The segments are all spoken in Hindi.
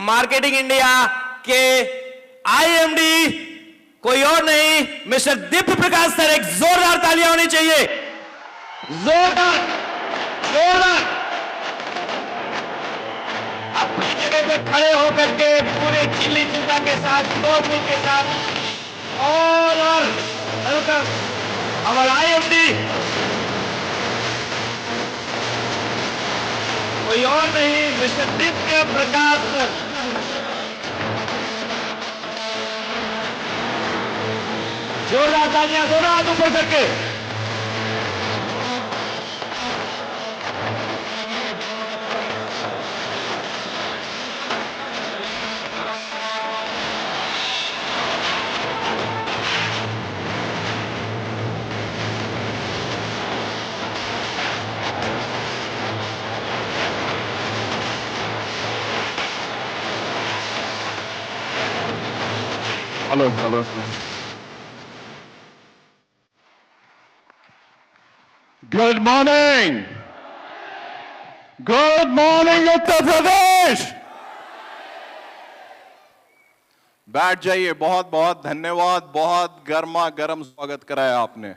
मार्केटिंग इंडिया के आईएमडी कोई और नहीं, मिस्टर दीप्ति प्रकाश सर। एक जोरदार तालियां होनी चाहिए, जोरदार जोरदार। अपनी जगह पे खड़े होकर के पूरे चिल्ली चिंता के साथ, तोड़फोड़ के साथ और वेलकम हमारा आईएमडी कोई और नहीं, मिस्टर दीप्ति प्रकाश सर। जोरदार तालियां, दोनों हाथ ऊपर करके। Hello hello. Good morning, good morning Uttar Pradesh. बैठ जाइए। बहुत बहुत धन्यवाद। बहुत गर्मा गर्म स्वागत कराया आपने।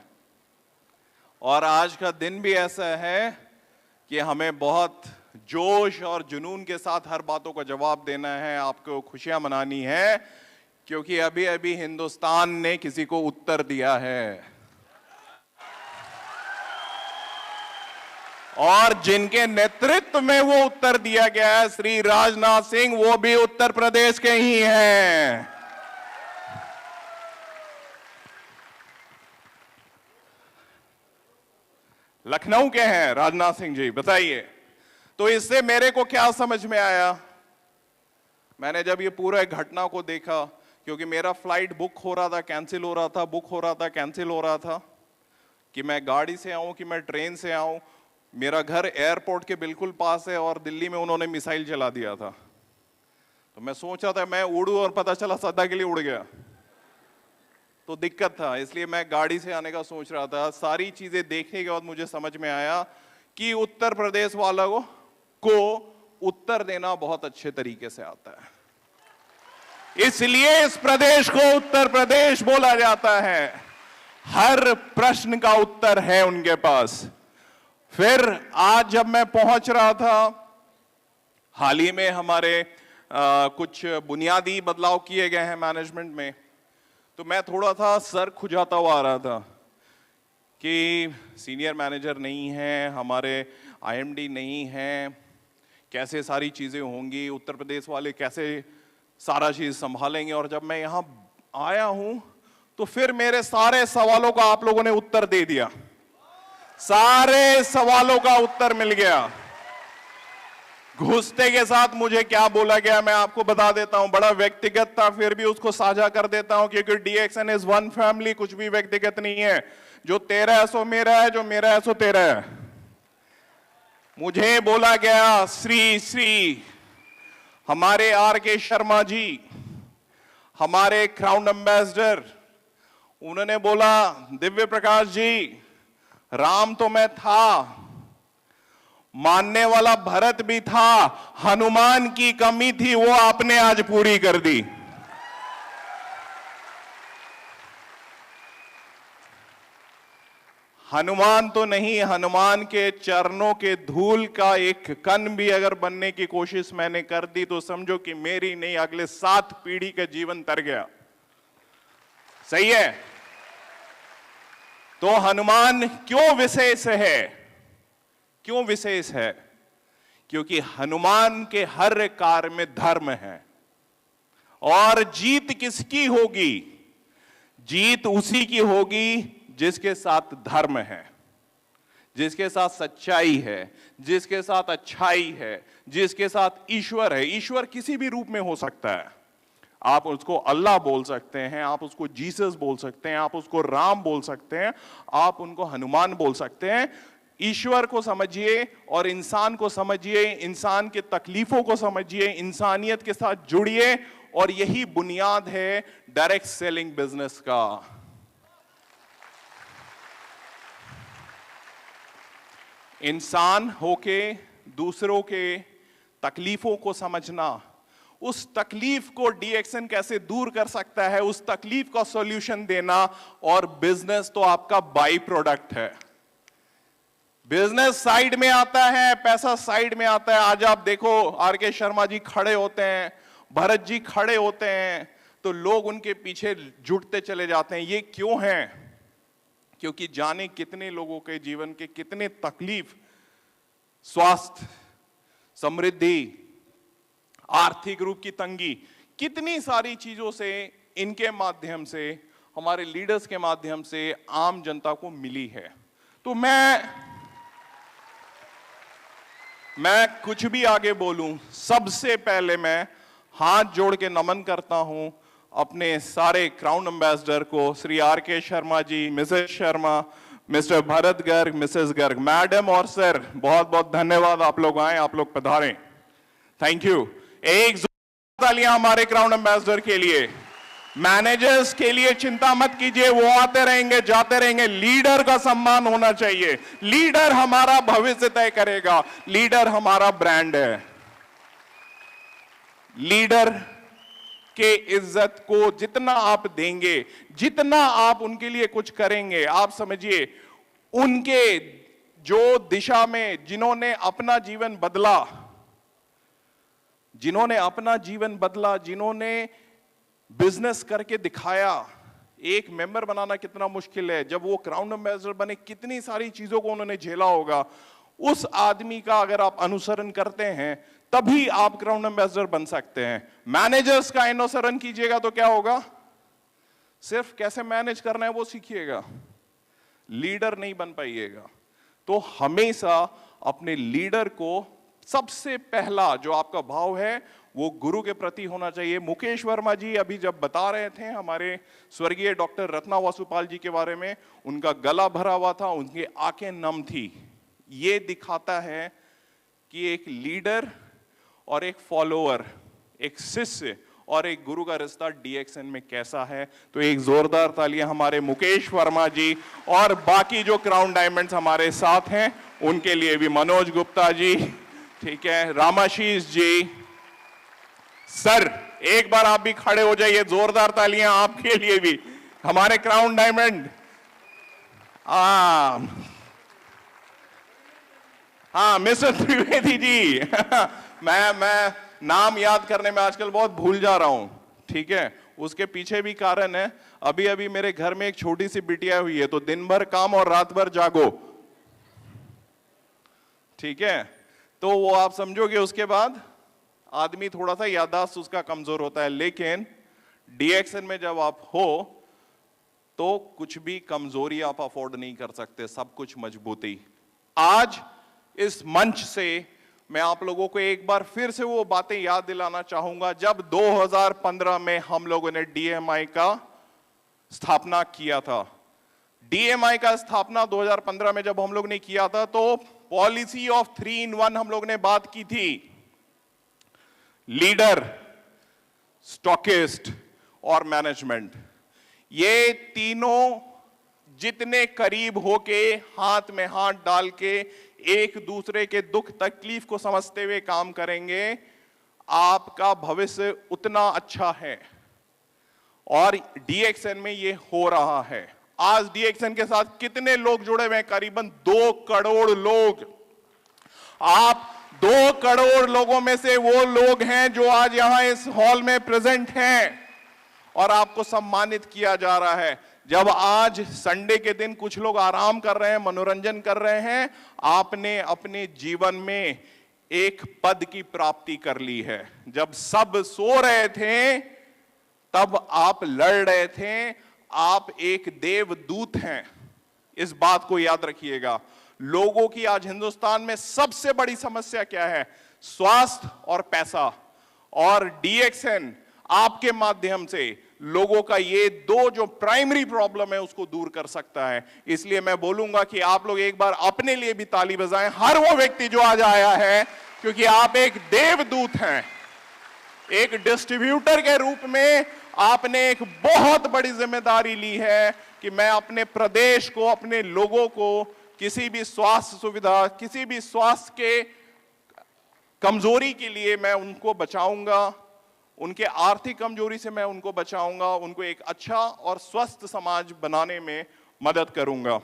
और आज का दिन भी ऐसा है कि हमें बहुत जोश और जुनून के साथ हर बातों का जवाब देना है, आपको खुशियां मनानी है, क्योंकि अभी अभी हिंदुस्तान ने किसी को उत्तर दिया है। और जिनके नेतृत्व में वो उत्तर दिया गया है, श्री राजनाथ सिंह, वो भी उत्तर प्रदेश के ही हैं। लखनऊ के हैं राजनाथ सिंह जी, बताइए। तो इससे मेरे को क्या समझ में आया, मैंने जब ये पूरा घटना को देखा, क्योंकि मेरा फ्लाइट बुक हो रहा था, कैंसिल हो रहा था, बुक हो रहा था, कैंसिल हो रहा था, कि मैं गाड़ी से आऊं कि मैं ट्रेन से आऊं। मेरा घर एयरपोर्ट के बिल्कुल पास है और दिल्ली में उन्होंने मिसाइल चला दिया था। तो मैं सोच रहा था मैं उड़ूं और पता चला सदा के लिए उड़ गया, तो दिक्कत था। इसलिए मैं गाड़ी से आने का सोच रहा था। सारी चीजें देखने के बाद मुझे समझ में आया कि उत्तर प्रदेश वालों को उत्तर देना बहुत अच्छे तरीके से आता है, इसलिए इस प्रदेश को उत्तर प्रदेश बोला जाता है। हर प्रश्न का उत्तर है उनके पास। फिर आज जब मैं पहुंच रहा था, हाल ही में हमारे कुछ बुनियादी बदलाव किए गए हैं मैनेजमेंट में, तो मैं थोड़ा सा सर खुजाता हुआ आ रहा था कि सीनियर मैनेजर नहीं है, हमारे आईएमडी नहीं है, कैसे सारी चीजें होंगी, उत्तर प्रदेश वाले कैसे सारा चीज संभालेंगे। और जब मैं यहां आया हूं तो फिर मेरे सारे सवालों का आप लोगों ने उत्तर दे दिया, सारे सवालों का उत्तर मिल गया। घुसते के साथ मुझे क्या बोला गया मैं आपको बता देता हूं, बड़ा व्यक्तिगत था, फिर भी उसको साझा कर देता हूं, क्योंकि डीएक्सएन इज वन फैमिली, कुछ भी व्यक्तिगत नहीं है। जो तेरा है सो मेरा है, जो मेरा है सो तेरा है। मुझे बोला गया, श्री हमारे आर.के. शर्मा जी, हमारे क्राउन एम्बेसडर, उन्होंने बोला, दिव्य प्रकाश जी, राम तो मैं था, मानने वाला भरत भी था, हनुमान की कमी थी, वो आपने आज पूरी कर दी। हनुमान तो नहीं, हनुमान के चरणों के धूल का एक कण भी अगर बनने की कोशिश मैंने कर दी तो समझो कि मेरी नहीं, अगले 7 पीढ़ी का जीवन तर गया। सही है? तो हनुमान क्यों विशेष है? क्यों विशेष है? क्योंकि हनुमान के हर कार्य में धर्म है। और जीत किसकी होगी? जीत उसी की होगी जिसके साथ धर्म है, जिसके साथ सच्चाई है, जिसके साथ अच्छाई है, जिसके साथ ईश्वर है। ईश्वर किसी भी रूप में हो सकता है। आप उसको अल्लाह बोल सकते हैं, आप उसको जीसस बोल सकते हैं, आप उसको राम बोल सकते हैं, आप उनको हनुमान बोल सकते हैं। ईश्वर को समझिए और इंसान को समझिए, इंसान के तकलीफों को समझिए, इंसानियत के साथ जुड़िए, और यही बुनियाद है डायरेक्ट सेलिंग बिजनेस का। इंसान होके दूसरों के तकलीफों को समझना, उस तकलीफ को डीएक्सएन कैसे दूर कर सकता है, उस तकलीफ का सॉल्यूशन देना। और बिजनेस तो आपका बाई प्रोडक्ट है, बिजनेस साइड में आता है, पैसा साइड में आता है। आज आप देखो आर.के. शर्मा जी खड़े होते हैं, भरत जी खड़े होते हैं, तो लोग उनके पीछे जुटते चले जाते हैं। ये क्यों है? क्योंकि जाने कितने लोगों के जीवन के कितने तकलीफ, स्वास्थ्य, समृद्धि, आर्थिक रूप की तंगी, कितनी सारी चीजों से इनके माध्यम से, हमारे लीडर्स के माध्यम से आम जनता को मिली है। तो मैं कुछ भी आगे बोलूं, सबसे पहले मैं हाथ जोड़ के नमन करता हूं अपने सारे क्राउन एम्बेसडर को, Shri RK. Sharma ji, Mrs Sharma, Mr Bharat Garg, Mrs Garg, madam और सर, बहुत बहुत धन्यवाद। आप लोग आए, आप लोग पधारें, थैंक यू। एक जोरदार तालियां हमारे क्राउन एम्बेसडर के लिए। मैनेजर्स के लिए चिंता मत कीजिए, वो आते रहेंगे, जाते रहेंगे। लीडर का सम्मान होना चाहिए, लीडर हमारा भविष्य तय करेगा, लीडर हमारा ब्रांड है। लीडर के इज्जत को जितना आप देंगे, जितना आप उनके लिए कुछ करेंगे, आप समझिए उनके जो दिशा में जिन्होंने अपना जीवन बदला, जिन्होंने बिजनेस करके दिखाया। एक मेंबर बनाना कितना मुश्किल है, जब वो क्राउन एम्बेसडर बने कितनी सारी चीजों को उन्होंने झेला होगा। उस आदमी का अगर आप अनुसरण करते हैं तभी आप क्राउन एम्बेसडर बन सकते हैं। मैनेजर्स का अनुसरण कीजिएगा तो क्या होगा? सिर्फ कैसे मैनेज करना है वो सीखिएगा, लीडर नहीं बन पाइएगा। तो हमेशा अपने लीडर को सबसे पहला जो आपका भाव है वो गुरु के प्रति होना चाहिए। मुकेश वर्मा जी अभी जब बता रहे थे हमारे स्वर्गीय डॉक्टर रत्ना वासुपाल जी के बारे में, उनका गला भरा हुआ था, उनकी आंखें नम थी। ये दिखाता है कि एक लीडर और एक फॉलोअर, एक शिष्य और एक गुरु का रिश्ता डीएक्सएन में कैसा है। तो एक जोरदार तालियां हमारे मुकेश वर्मा जी और बाकी जो क्राउन डायमंड्स हमारे साथ हैं उनके लिए भी। मनोज गुप्ता जी, ठीक है, रामाशीष जी, सर एक बार आप भी खड़े हो जाइए, जोरदार तालियां आपके लिए भी, हमारे क्राउन डायमंड। हाँ मिस्टर त्रिवेदी जी मैं नाम याद करने में आजकल बहुत भूल जा रहा हूं, ठीक है, उसके पीछे भी कारण है। अभी अभी मेरे घर में एक छोटी सी बिटिया हुई है, तो दिन भर काम और रात भर जागो, ठीक है। तो वो आप समझोगे उसके बाद आदमी थोड़ा सा याददाश्त उसका कमजोर होता है। लेकिन डीएक्सएन में जब आप हो तो कुछ भी कमजोरी आप अफोर्ड नहीं कर सकते, सब कुछ मजबूती। आज इस मंच से मैं आप लोगों को एक बार फिर से वो बातें याद दिलाना चाहूंगा जब 2015 में हम लोगों ने डीएमआई का स्थापना किया था। डीएमआई का स्थापना 2015 में जब हम लोग ने किया था तो पॉलिसी ऑफ 3 in 1 हम लोग ने बात की थी। लीडर, स्टॉकिस्ट और मैनेजमेंट, ये तीनों जितने करीब होके हाथ में हाथ डाल के एक दूसरे के दुख तकलीफ को समझते हुए काम करेंगे, आपका भविष्य उतना अच्छा है। और डीएक्सएन में ये हो रहा है। आज डीएक्सएन के साथ कितने लोग जुड़े हुए हैं? करीबन 2 करोड़ लोग। आप 2 करोड़ लोगों में से वो लोग हैं जो आज यहां इस हॉल में प्रेजेंट हैं और आपको सम्मानित किया जा रहा है। जब आज संडे के दिन कुछ लोग आराम कर रहे हैं, मनोरंजन कर रहे हैं, आपने अपने जीवन में एक पद की प्राप्ति कर ली है। जब सब सो रहे थे तब आप लड़ रहे थे, आप एक देवदूत हैं। इस बात को याद रखिएगा। लोगों की आज हिंदुस्तान में सबसे बड़ी समस्या क्या है? स्वास्थ्य और पैसा। और डीएक्सएन आपके माध्यम से लोगों का ये 2 जो प्राइमरी प्रॉब्लम है उसको दूर कर सकता है। इसलिए मैं बोलूंगा कि आप लोग एक बार अपने लिए भी ताली बजाएं, हर वो व्यक्ति जो आज आया है, क्योंकि आप एक देवदूत हैं। एक डिस्ट्रीब्यूटर के रूप में आपने एक बहुत बड़ी जिम्मेदारी ली है कि मैं अपने प्रदेश को, अपने लोगों को किसी भी स्वास्थ्य सुविधा, किसी भी स्वास्थ्य के कमजोरी के लिए मैं उनको बचाऊंगा, उनके आर्थिक कमजोरी से मैं उनको बचाऊंगा, उनको एक अच्छा और स्वस्थ समाज बनाने में मदद करूंगा।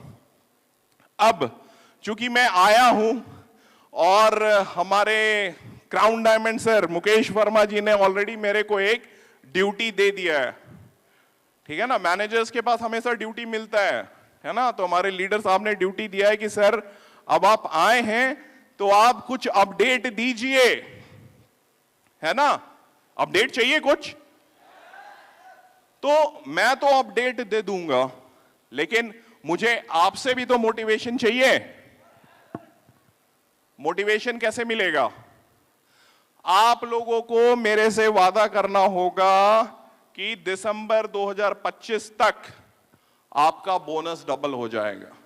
अब चूंकि मैं आया हूं और हमारे crown diamond sir Mukesh Verma ji ने ऑलरेडी मेरे को एक ड्यूटी दे दिया है, ठीक है ना। मैनेजर्स के पास हमेशा ड्यूटी मिलता है ना। तो हमारे लीडर साहब ने ड्यूटी दिया है कि सर अब आप आए हैं तो आप कुछ अपडेट दीजिए, है ना। अपडेट चाहिए कुछ, तो मैं तो अपडेट दे दूंगा, लेकिन मुझे आपसे भी तो मोटिवेशन चाहिए। मोटिवेशन कैसे मिलेगा? आप लोगों को मेरे से वादा करना होगा कि दिसंबर 2025 तक आपका बोनस डबल हो जाएगा।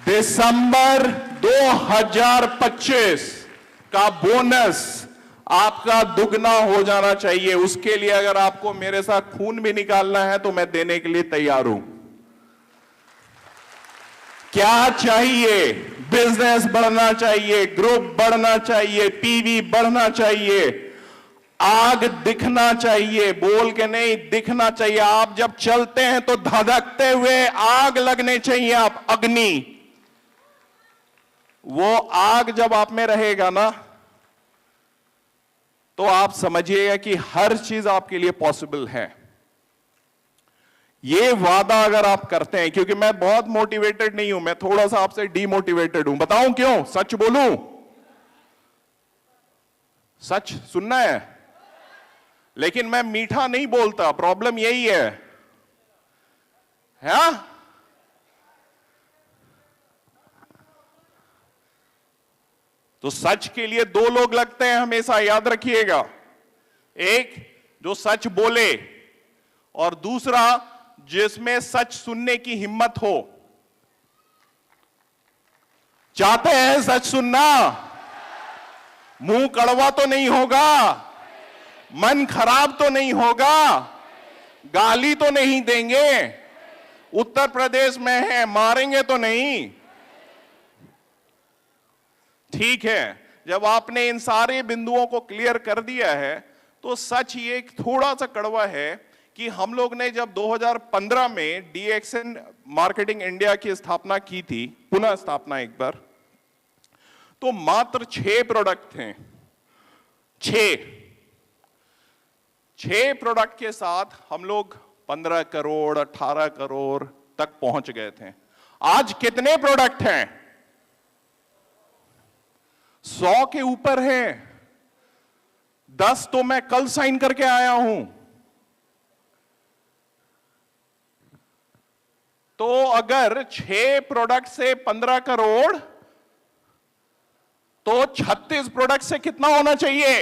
दिसंबर 2025 का बोनस आपका दुगना हो जाना चाहिए। उसके लिए अगर आपको मेरे साथ खून भी निकालना है तो मैं देने के लिए तैयार हूं। क्या चाहिए? बिजनेस बढ़ना चाहिए, ग्रुप बढ़ना चाहिए, पीवी बढ़ना चाहिए, आग दिखना चाहिए, बोल के नहीं दिखना चाहिए। आप जब चलते हैं तो धधकते हुए आग लगने चाहिए, आप अग्नि। वो आग जब आप में रहेगा ना तो आप समझिएगा कि हर चीज आपके लिए पॉसिबल है। ये वादा अगर आप करते हैं, क्योंकि मैं बहुत मोटिवेटेड नहीं हूं, मैं थोड़ा सा आपसे डीमोटिवेटेड हूं। बताऊं क्यों? सच बोलूं? सच सुनना है, लेकिन मैं मीठा नहीं बोलता, प्रॉब्लम यही है। तो सच के लिए दो लोग लगते हैं हमेशा, याद रखिएगा। एक जो सच बोले और दूसरा जिसमें सच सुनने की हिम्मत हो। चाहते हैं सच सुनना? मुंह कड़वा तो नहीं होगा, मन खराब तो नहीं होगा, गाली तो नहीं देंगे, उत्तर प्रदेश में है, मारेंगे तो नहीं। ठीक है, जब आपने इन सारे बिंदुओं को क्लियर कर दिया है तो सच ये थोड़ा सा कड़वा है कि हम लोग ने जब 2015 में DXN मार्केटिंग इंडिया की स्थापना की थी, पुनः स्थापना एक बार, तो मात्र 6 प्रोडक्ट थे। 6 प्रोडक्ट के साथ हम लोग 15 करोड़ 18 करोड़ तक पहुंच गए थे। आज कितने प्रोडक्ट हैं? 100 के ऊपर है। 10 तो मैं कल साइन करके आया हूं। तो अगर 6 प्रोडक्ट से 15 करोड़, तो 36 प्रोडक्ट से कितना होना चाहिए?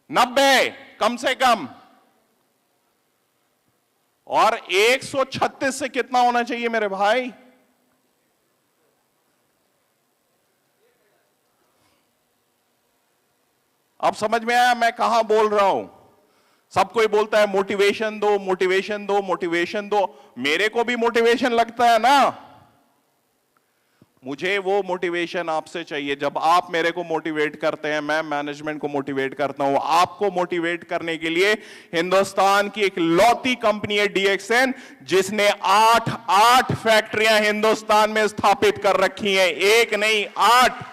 90 कम से कम। और 136 से कितना होना चाहिए मेरे भाई? अब समझ में आया मैं कहां बोल रहा हूं? सब कोई बोलता है मोटिवेशन दो, मोटिवेशन दो, मोटिवेशन दो। मेरे को भी मोटिवेशन लगता है ना। मुझे वो मोटिवेशन आपसे चाहिए। जब आप मेरे को मोटिवेट करते हैं, मैं मैनेजमेंट को मोटिवेट करता हूं। आपको मोटिवेट करने के लिए हिंदुस्तान की एक लौती कंपनी है DXN, जिसने 8 फैक्ट्रियां हिंदुस्तान में स्थापित कर रखी हैं। एक नहीं, 8।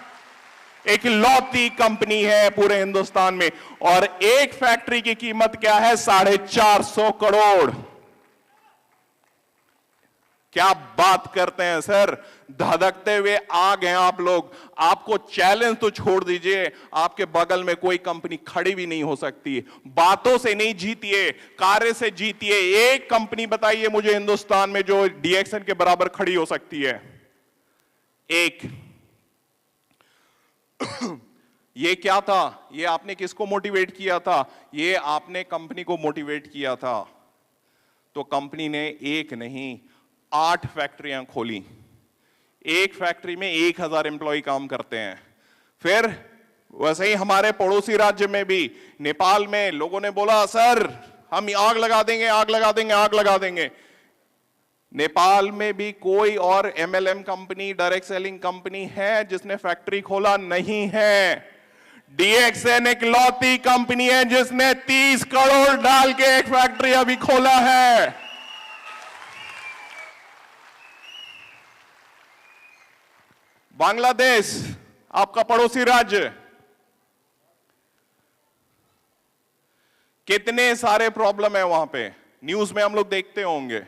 एक लौती कंपनी है पूरे हिंदुस्तान में। और एक फैक्ट्री की कीमत क्या है? 450 करोड़। क्या बात करते हैं सर, धधकते हुए आ गए आप लोग। आपको चैलेंज तो छोड़ दीजिए, आपके बगल में कोई कंपनी खड़ी भी नहीं हो सकती। बातों से नहीं जीतिए, कार्य से जीतिए। एक कंपनी बताइए मुझे हिंदुस्तान में जो DXN के बराबर खड़ी हो सकती है। एक। ये क्या था? ये आपने किसको मोटिवेट किया था? ये आपने कंपनी को मोटिवेट किया था। तो कंपनी ने एक नहीं 8 फैक्ट्रियां खोली। एक फैक्ट्री में 1000 एम्प्लॉय काम करते हैं। फिर वैसे ही हमारे पड़ोसी राज्य में भी, नेपाल में, लोगों ने बोला सर हम आग लगा देंगे, आग लगा देंगे, आग लगा देंगे। नेपाल में भी कोई और MLM company, direct selling company है जिसने फैक्ट्री खोला? नहीं है। डीएक्सएन एक लौती कंपनी है जिसने 30 करोड़ डाल के एक फैक्ट्री अभी खोला है। बांग्लादेश आपका पड़ोसी राज्य, कितने सारे प्रॉब्लम है वहां पे, न्यूज में हम लोग देखते होंगे।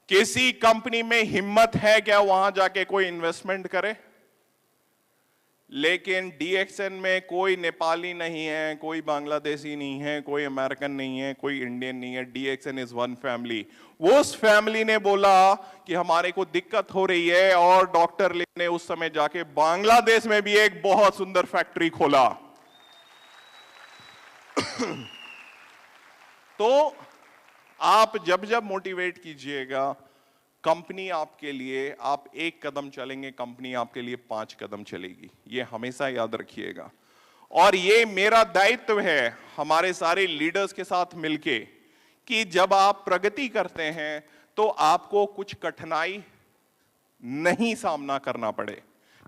किसी कंपनी में हिम्मत है क्या वहां जाके कोई इन्वेस्टमेंट करे? लेकिन डीएक्सएन में कोई नेपाली नहीं है, कोई बांग्लादेशी नहीं है, कोई अमेरिकन नहीं है, कोई इंडियन नहीं है। DXN is one family. वो उस फैमिली ने बोला कि हमारे को दिक्कत हो रही है, और डॉक्टर ली ने उस समय जाके बांग्लादेश में भी एक बहुत सुंदर फैक्ट्री खोला। तो आप जब जब मोटिवेट कीजिएगा कंपनी आपके लिए, आप एक कदम चलेंगे, कंपनी आपके लिए 5 कदम चलेगी। ये हमेशा याद रखिएगा। और ये मेरा दायित्व है हमारे सारे लीडर्स के साथ मिलके कि जब आप प्रगति करते हैं तो आपको कुछ कठिनाई नहीं सामना करना पड़े।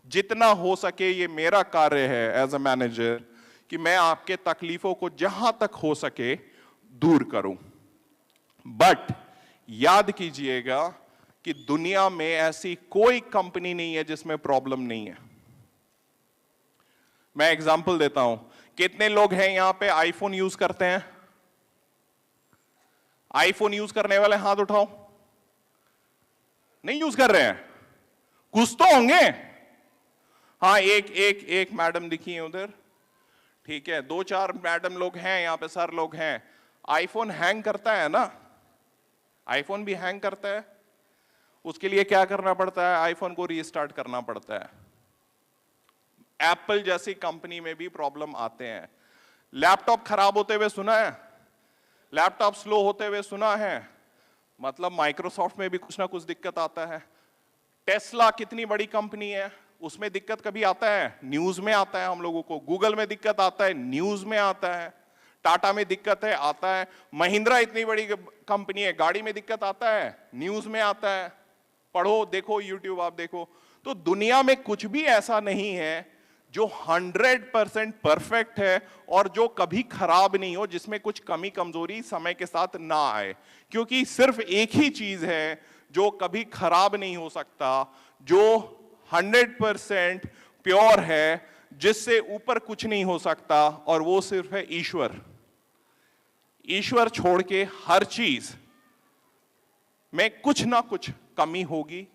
जितना हो सके ये मेरा कार्य है एज अ मैनेजर कि मैं आपके तकलीफों को जहां तक हो सके दूर करूं। बट याद कीजिएगा कि दुनिया में ऐसी कोई कंपनी नहीं है जिसमें प्रॉब्लम नहीं है। मैं एग्जांपल देता हूं। कितने लोग हैं यहां पे आईफोन यूज करते हैं? आईफोन यूज करने वाले हाथ उठाओ। नहीं यूज कर रहे हैं? कुछ तो होंगे। हाँ, एक मैडम दिखी है उधर, ठीक है। 2-4 मैडम लोग हैं यहां पे, सर लोग हैं। आईफोन हैंग करता है ना? आईफोन भी हैंग करता है। उसके लिए क्या करना पड़ता है? आईफोन को रीस्टार्ट करना पड़ता है। एप्पल जैसी कंपनी में भी प्रॉब्लम आते हैं। लैपटॉप खराब होते हुए सुना है? लैपटॉप स्लो होते हुए सुना है? मतलब माइक्रोसॉफ्ट में भी कुछ ना कुछ दिक्कत आता है। टेस्ला कितनी बड़ी कंपनी है, उसमें दिक्कत कभी आता है? न्यूज में आता है हम लोगों को। गूगल में दिक्कत आता है, न्यूज में आता है। टाटा में दिक्कत है, आता है। महिंद्रा इतनी बड़ी कंपनी है, गाड़ी में दिक्कत आता है, न्यूज में आता है। पढ़ो, देखो, यूट्यूब आप देखो। तो दुनिया में कुछ भी ऐसा नहीं है जो 100% परफेक्ट है और जो कभी खराब नहीं हो, जिसमें कुछ कमी कमजोरी समय के साथ ना आए। क्योंकि सिर्फ एक ही चीज है जो कभी खराब नहीं हो सकता, जो 100% प्योर है, जिससे ऊपर कुछ नहीं हो सकता, और वो सिर्फ है ईश्वर। ईश्वर छोड़ के हर चीज में कुछ ना कुछ कमी होगी।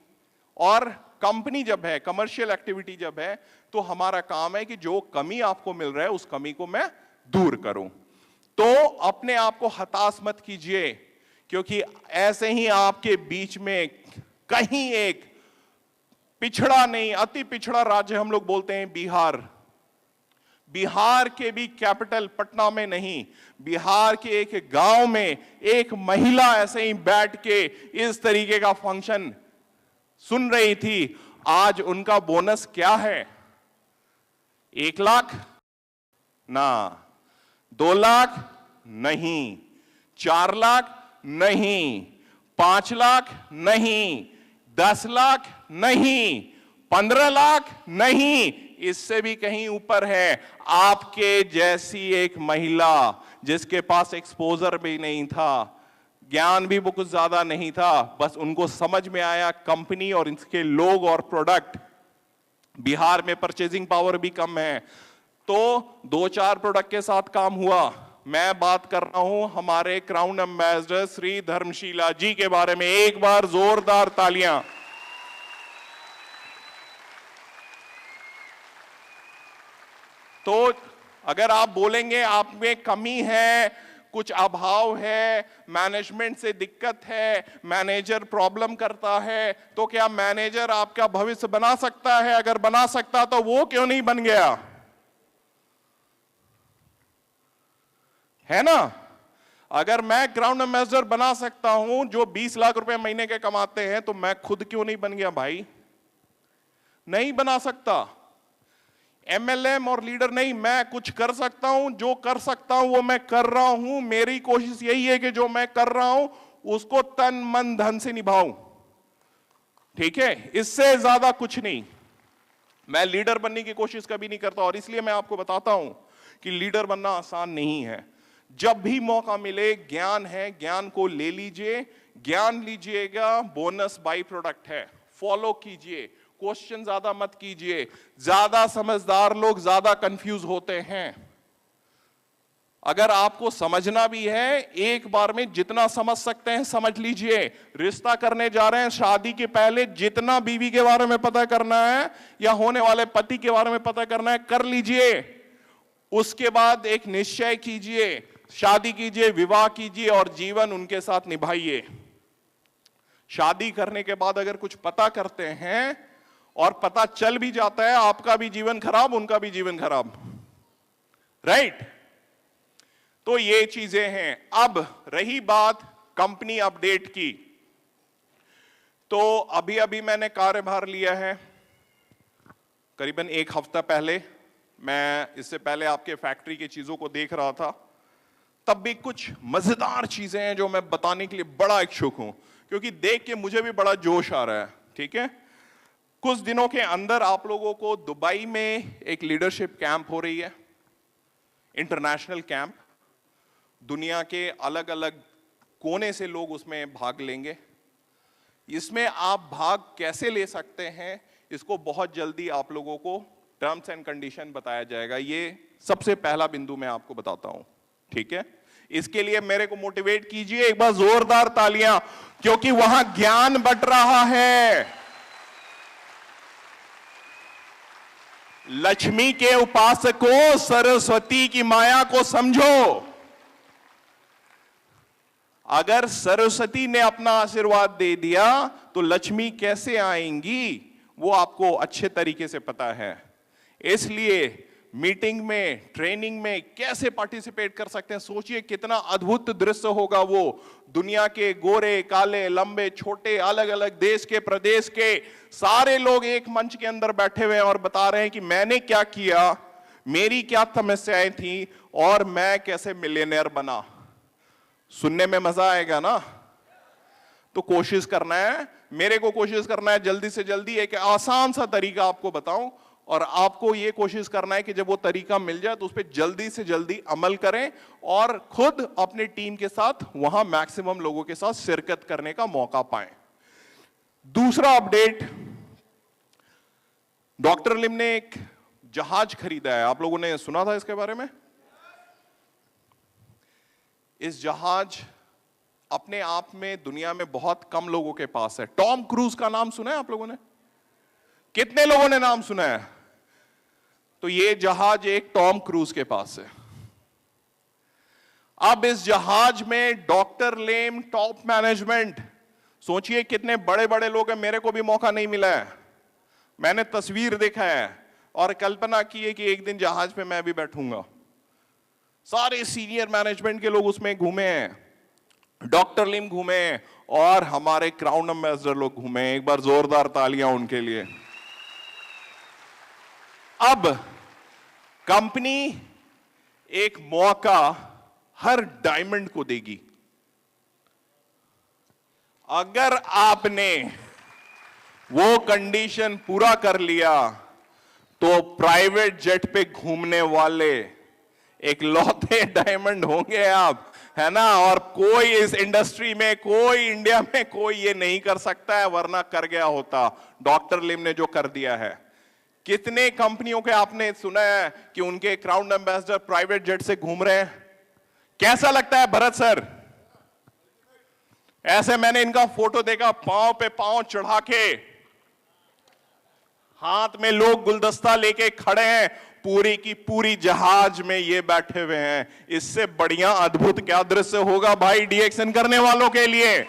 और कंपनी जब है, कमर्शियल एक्टिविटी जब है, तो हमारा काम है कि जो कमी आपको मिल रहा है उस कमी को मैं दूर करूं। तो अपने आप को हताश मत कीजिए, क्योंकि ऐसे ही आपके बीच में कहीं एक पिछड़ा नहीं, अति पिछड़ा राज्य हम लोग बोलते हैं बिहार। बिहार के भी कैपिटल पटना में नहीं, बिहार के एक गांव में एक महिला ऐसे ही बैठ के इस तरीके का फंक्शन सुन रही थी। आज उनका बोनस क्या है? 1 लाख ना, 2 लाख नहीं, 4 लाख नहीं, 5 लाख नहीं, 10 लाख नहीं, 15 लाख नहीं, इससे भी कहीं ऊपर है। आपके जैसी एक महिला जिसके पास एक्सपोजर भी नहीं था, ज्ञान भी कुछ ज्यादा नहीं था, बस उनको समझ में आया कंपनी और इसके लोग और प्रोडक्ट, बिहार में परचेजिंग पावर भी कम है, तो 2-4 प्रोडक्ट के साथ काम हुआ। मैं बात कर रहा हूं हमारे क्राउन एम्बेसडर श्री धर्मशीला जी के बारे में। एक बार जोरदार तालियां। तो अगर आप बोलेंगे आप में कमी है, कुछ अभाव है, मैनेजमेंट से दिक्कत है, मैनेजर प्रॉब्लम करता है, तो क्या मैनेजर आपका भविष्य बना सकता है? अगर बना सकता तो वो क्यों नहीं बन गया? है ना? अगर मैं ग्राउंड एम्बेसडर बना सकता हूं जो 20 लाख रुपए महीने के कमाते हैं, तो मैं खुद क्यों नहीं बन गया भाई? नहीं बना सकता। एमएलएम और लीडर नहीं, मैं कुछ कर सकता हूं, जो कर सकता हूं वो मैं कर रहा हूं। मेरी कोशिश यही है कि जो मैं कर रहा हूं उसको तन मन धन से निभाऊं। ठीक है, इससे ज्यादा कुछ नहीं। मैं लीडर बनने की कोशिश कभी नहीं करता, और इसलिए मैं आपको बताता हूं कि लीडर बनना आसान नहीं है। जब भी मौका मिले, ज्ञान है, ज्ञान को ले लीजिए, ज्ञान लीजिएगा, बोनस बाई प्रोडक्ट है, फॉलो कीजिए, क्वेश्चन ज्यादा मत कीजिए। ज्यादा समझदार लोग ज्यादा कंफ्यूज होते हैं। अगर आपको समझना भी है, एक बार में जितना समझ सकते हैं समझ लीजिए। रिश्ता करने जा रहे हैं, शादी के पहले जितना बीवी के बारे में पता करना है या होने वाले पति के बारे में पता करना है कर लीजिए। उसके बाद एक निश्चय कीजिए, शादी कीजिए, विवाह कीजिए और जीवन उनके साथ निभाइए। शादी करने के बाद अगर कुछ पता करते हैं और पता चल भी जाता है, आपका भी जीवन खराब, उनका भी जीवन खराब, राइट? तो ये चीजें हैं। अब रही बात कंपनी अपडेट की, तो अभी अभी मैंने कार्यभार लिया है, करीबन एक हफ्ता पहले। मैं इससे पहले आपके फैक्ट्री की चीजों को देख रहा था, तब भी कुछ मजेदार चीजें हैं जो मैं बताने के लिए बड़ा इच्छुक हूं, क्योंकि देख के मुझे भी बड़ा जोश आ रहा है। ठीक है, कुछ दिनों के अंदर आप लोगों को दुबई में एक लीडरशिप कैंप हो रही है, इंटरनेशनल कैंप। दुनिया के अलग अलग कोने से लोग उसमें भाग लेंगे। इसमें आप भाग कैसे ले सकते हैं, इसको बहुत जल्दी आप लोगों को टर्म्स एंड कंडीशन बताया जाएगा। ये सबसे पहला बिंदु मैं आपको बताता हूं, ठीक है? इसके लिए मेरे को मोटिवेट कीजिए, एक बार जोरदार तालियां, क्योंकि वहां ज्ञान बंट रहा है। लक्ष्मी के उपासकों, सरस्वती की माया को समझो। अगर सरस्वती ने अपना आशीर्वाद दे दिया तो लक्ष्मी कैसे आएंगी, वो आपको अच्छे तरीके से पता है। इसलिए मीटिंग में, ट्रेनिंग में कैसे पार्टिसिपेट कर सकते हैं, सोचिए कितना अद्भुत दृश्य होगा वो। दुनिया के गोरे, काले, लंबे, छोटे, अलग अलग देश के, प्रदेश के सारे लोग एक मंच के अंदर बैठे हुए हैं और बता रहे हैं कि मैंने क्या किया, मेरी क्या समस्याएं थी और मैं कैसे मिलियनेयर बना। सुनने में मजा आएगा ना? तो कोशिश करना है, मेरे को कोशिश करना है जल्दी से जल्दी एक आसान सा तरीका आपको बताऊं, और आपको ये कोशिश करना है कि जब वो तरीका मिल जाए तो उस पर जल्दी से जल्दी अमल करें और खुद अपनी टीम के साथ वहां मैक्सिमम लोगों के साथ शिरकत करने का मौका पाएं। दूसरा अपडेट, डॉक्टर लिम ने एक जहाज खरीदा है, आप लोगों ने सुना था इसके बारे में? इस जहाज अपने आप में दुनिया में बहुत कम लोगों के पास है। टॉम क्रूज का नाम सुना है आप लोगों ने? कितने लोगों ने नाम सुना है? तो ये जहाज एक टॉम क्रूज के पास है। अब इस जहाज में डॉक्टर लेम, टॉप मैनेजमेंट, सोचिए कितने बड़े बड़े लोग हैं। मेरे को भी मौका नहीं मिला है, मैंने तस्वीर देखा है और कल्पना की है कि एक दिन जहाज पे मैं भी बैठूंगा। सारे सीनियर मैनेजमेंट के लोग उसमें घूमे हैं, डॉक्टर लिम घूमे और हमारे क्राउन एम्बेसडर लोग घूमे। एक बार जोरदार तालियां उनके लिए। अब कंपनी एक मौका हर डायमंड को देगी। अगर आपने वो कंडीशन पूरा कर लिया तो प्राइवेट जेट पे घूमने वाले एक लौते डायमंड होंगे आप, है ना? और कोई इस इंडस्ट्री में, कोई इंडिया में कोई ये नहीं कर सकता है, वरना कर गया होता। डॉक्टर लिम ने जो कर दिया है। कितने कंपनियों के आपने सुना है कि उनके क्राउन एम्बेसडर प्राइवेट जेट से घूम रहे हैं? कैसा लगता है भरत सर? ऐसे मैंने इनका फोटो देखा, पांव पे पांव चढ़ा के, हाथ में लोग गुलदस्ता लेके खड़े हैं, पूरी की पूरी जहाज में ये बैठे हुए हैं। इससे बढ़िया अद्भुत क्या दृश्य होगा भाई डीएक्शन करने वालों के लिए।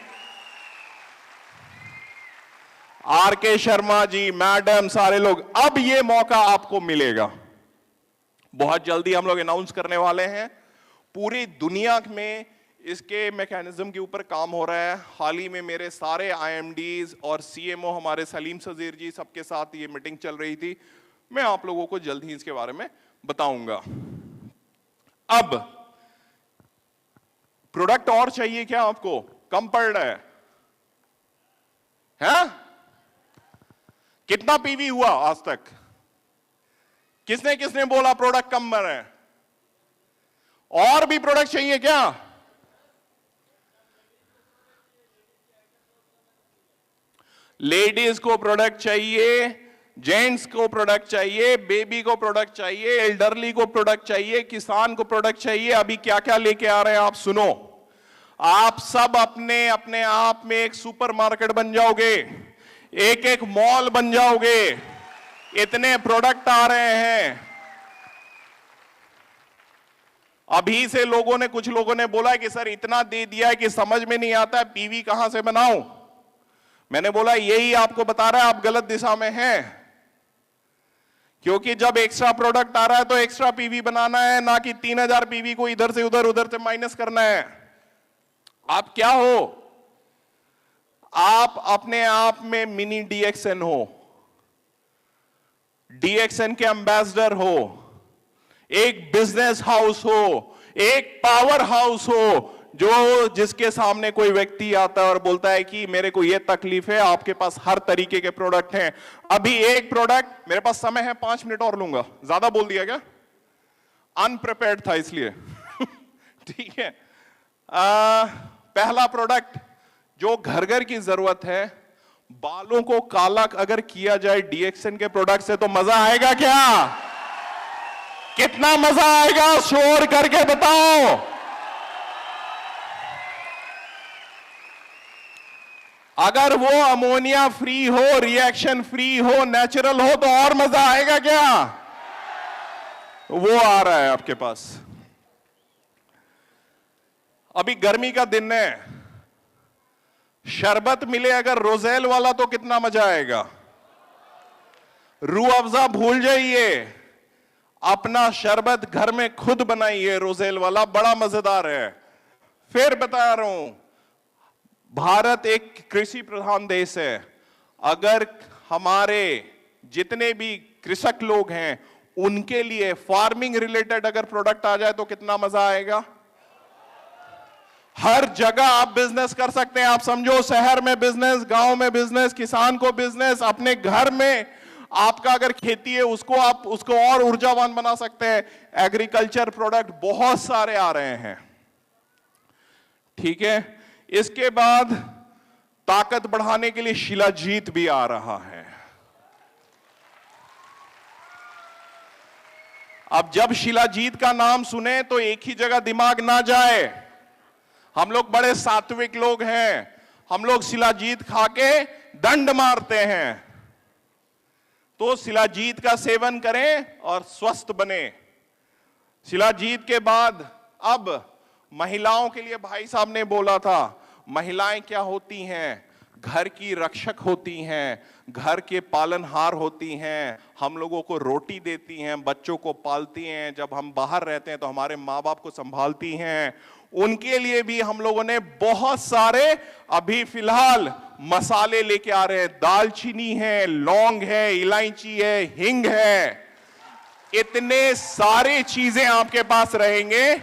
आर.के. शर्मा जी, मैडम, सारे लोग, अब ये मौका आपको मिलेगा। बहुत जल्दी हम लोग अनाउंस करने वाले हैं। पूरी दुनिया में इसके मैकेनिज्म के ऊपर काम हो रहा है। हाल ही में मेरे सारे आईएमडीज और सीएमओ, हमारे सलीम सजीर जी, सबके साथ ये मीटिंग चल रही थी। मैं आप लोगों को जल्द ही इसके बारे में बताऊंगा। अब प्रोडक्ट और चाहिए क्या आपको? कम पड़ रहा है? कितना पीवी हुआ आज तक? किसने किसने बोला प्रोडक्ट कम बन है? और भी प्रोडक्ट चाहिए क्या? लेडीज को प्रोडक्ट चाहिए, जेंट्स को प्रोडक्ट चाहिए, बेबी को प्रोडक्ट चाहिए, एल्डरली को प्रोडक्ट चाहिए, किसान को प्रोडक्ट चाहिए। अभी क्या क्या लेके आ रहे हैं आप सुनो। आप सब अपने अपने आप में एक सुपरमार्केट बन जाओगे, एक एक मॉल बन जाओगे। इतने प्रोडक्ट आ रहे हैं। अभी से लोगों ने, कुछ लोगों ने बोला कि सर इतना दे दिया है कि समझ में नहीं आता है पीवी कहां से बनाऊं। मैंने बोला यही आपको बता रहा है आप गलत दिशा में हैं, क्योंकि जब एक्स्ट्रा प्रोडक्ट आ रहा है तो एक्स्ट्रा पीवी बनाना है, ना कि 3000 पीवी को इधर से उधर, उधर से माइनस करना है। आप क्या हो? आप अपने आप में मिनी डीएक्सएन हो, डीएक्सएन के एम्बेसडर हो, एक बिजनेस हाउस हो, एक पावर हाउस हो, जो जिसके सामने कोई व्यक्ति आता है और बोलता है कि मेरे को यह तकलीफ है, आपके पास हर तरीके के प्रोडक्ट हैं। अभी एक प्रोडक्ट, मेरे पास समय है 5 मिनट और लूंगा, ज्यादा बोल दिया क्या? अनप्रिपेयर्ड था इसलिए ठीक है। पहला प्रोडक्ट जो घर घर की जरूरत है, बालों को काला अगर किया जाए डीएक्सएन के प्रोडक्ट से तो मजा आएगा क्या? कितना मजा आएगा? शोर करके बताओ। अगर वो अमोनिया फ्री हो, रिएक्शन फ्री हो, नेचुरल हो तो और मजा आएगा क्या? वो आ रहा है आपके पास। अभी गर्मी का दिन है, शरबत मिले अगर रोजेल वाला तो कितना मजा आएगा। रूह अफ़ज़ा भूल जाइए, अपना शरबत घर में खुद बनाइए, रोजेल वाला बड़ा मजेदार है। फिर बता रहा हूं, भारत एक कृषि प्रधान देश है। अगर हमारे जितने भी कृषक लोग हैं उनके लिए फार्मिंग रिलेटेड अगर प्रोडक्ट आ जाए तो कितना मजा आएगा। हर जगह आप बिजनेस कर सकते हैं। आप समझो, शहर में बिजनेस, गांव में बिजनेस, किसान को बिजनेस, अपने घर में आपका अगर खेती है उसको आप उसको और ऊर्जावान बना सकते हैं। एग्रीकल्चर प्रोडक्ट बहुत सारे आ रहे हैं, ठीक है। इसके बाद ताकत बढ़ाने के लिए शिलाजीत भी आ रहा है। अब जब शिलाजीत का नाम सुने तो एक ही जगह दिमाग ना जाए। हम लोग बड़े सात्विक लोग हैं, हम लोग शिलाजीत खा के दंड मारते हैं। तो शिलाजीत का सेवन करें और स्वस्थ बने। शिलाजीत के बाद अब महिलाओं के लिए भाई साहब ने बोला था, महिलाएं क्या होती हैं? घर की रक्षक होती हैं, घर के पालनहार होती हैं, हम लोगों को रोटी देती हैं, बच्चों को पालती हैं, जब हम बाहर रहते हैं तो हमारे माँ बाप को संभालती हैं। उनके लिए भी हम लोगों ने बहुत सारे अभी फिलहाल मसाले लेके आ रहे हैं। दालचीनी है, लौंग है, इलायची है, हिंग है। इतने सारे चीजें आपके पास रहेंगे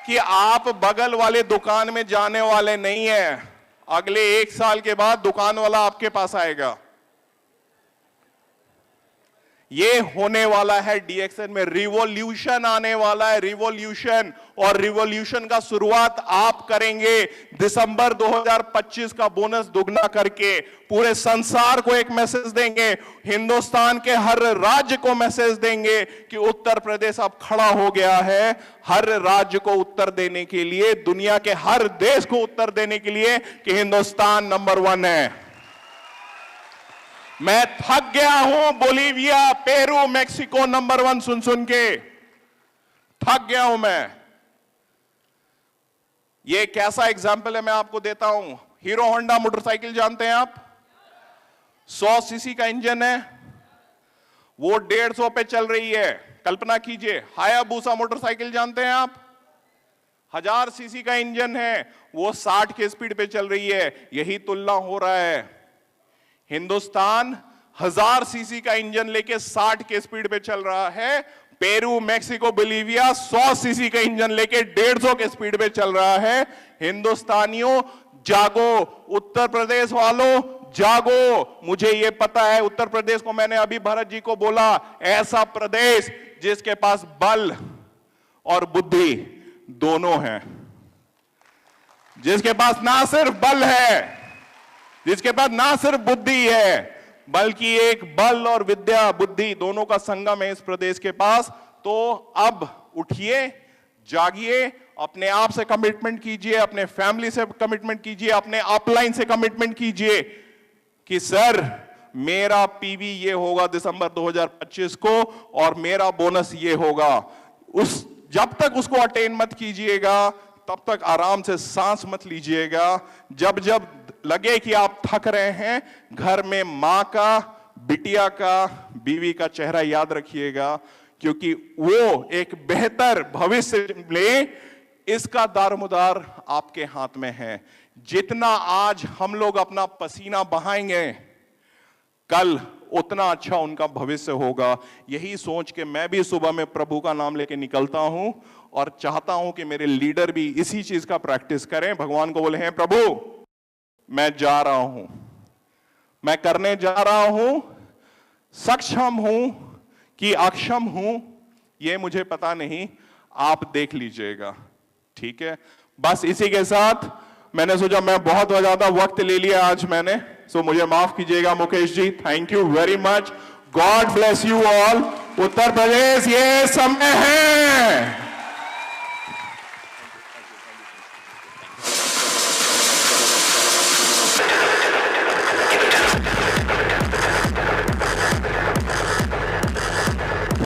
कि आप बगल वाले दुकान में जाने वाले नहीं हैं। अगले 1 साल के बाद दुकान वाला आपके पास आएगा। ये होने वाला है डीएक्सएन में, रिवॉल्यूशन आने वाला है, रिवॉल्यूशन। और रिवॉल्यूशन का शुरुआत आप करेंगे दिसंबर 2025 का बोनस दुगना करके। पूरे संसार को एक मैसेज देंगे, हिंदुस्तान के हर राज्य को मैसेज देंगे कि उत्तर प्रदेश अब खड़ा हो गया है हर राज्य को उत्तर देने के लिए, दुनिया के हर देश को उत्तर देने के लिए कि हिंदुस्तान नंबर 1 है। मैं थक गया हूं बोलीविया, पेरू, मेक्सिको नंबर 1 सुन सुन के थक गया हूं मैं। ये कैसा एग्जाम्पल है मैं आपको देता हूं। हीरो होंडा मोटरसाइकिल जानते हैं आप? 100 सीसी का इंजन है, वो 150 पे चल रही है। कल्पना कीजिए। हायाबुसा मोटरसाइकिल जानते हैं आप? 1000 सीसी का इंजन है, वो 60 के स्पीड पे चल रही है। यही तुलना हो रहा है। हिंदुस्तान 1000 सीसी का इंजन लेके 60 के स्पीड पे चल रहा है। पेरू, मेक्सिको, बोलीविया 100 सीसी का इंजन लेके 150 के स्पीड पे चल रहा है। हिंदुस्तानियों जागो, उत्तर प्रदेश वालों जागो। मुझे ये पता है उत्तर प्रदेश को, मैंने अभी भरत जी को बोला, ऐसा प्रदेश जिसके पास बल और बुद्धि दोनों हैं, जिसके पास ना सिर्फ बल है, जिसके पास ना सिर्फ बुद्धि है, बल्कि एक बल और विद्या बुद्धि दोनों का संगम है इस प्रदेश के पास। तो अब उठिए, जागिए, अपने आप से कमिटमेंट कीजिए, अपने फैमिली से कमिटमेंट कीजिए, अपने अपलाइन से कमिटमेंट कीजिए कि सर मेरा पीवी ये होगा दिसंबर 2025 को और मेरा बोनस ये होगा। जब तक उसको अटेन मत कीजिएगा तब तक आराम से सांस मत लीजिएगा। जब जब लगे कि आप थक रहे हैं, घर में मां का, बिटिया का, बीवी का चेहरा याद रखिएगा, क्योंकि वो एक बेहतर भविष्य ले, इसका दारोमदार आपके हाथ में है। जितना आज हम लोग अपना पसीना बहाएंगे, कल उतना अच्छा उनका भविष्य होगा। यही सोच के मैं भी सुबह में प्रभु का नाम लेके निकलता हूं और चाहता हूं कि मेरे लीडर भी इसी चीज का प्रैक्टिस करें। भगवान को बोले, हैं प्रभु मैं जा रहा हूं, मैं करने जा रहा हूं, सक्षम हूं कि अक्षम हूं ये मुझे पता नहीं, आप देख लीजिएगा। ठीक है, बस इसी के साथ मैंने सोचा, मैं बहुत ज्यादा वक्त ले लिया आज मैंने, सो मुझे माफ कीजिएगा Mukesh ji. Thank you very much, God bless you all. Uttar Pradesh ये समय है।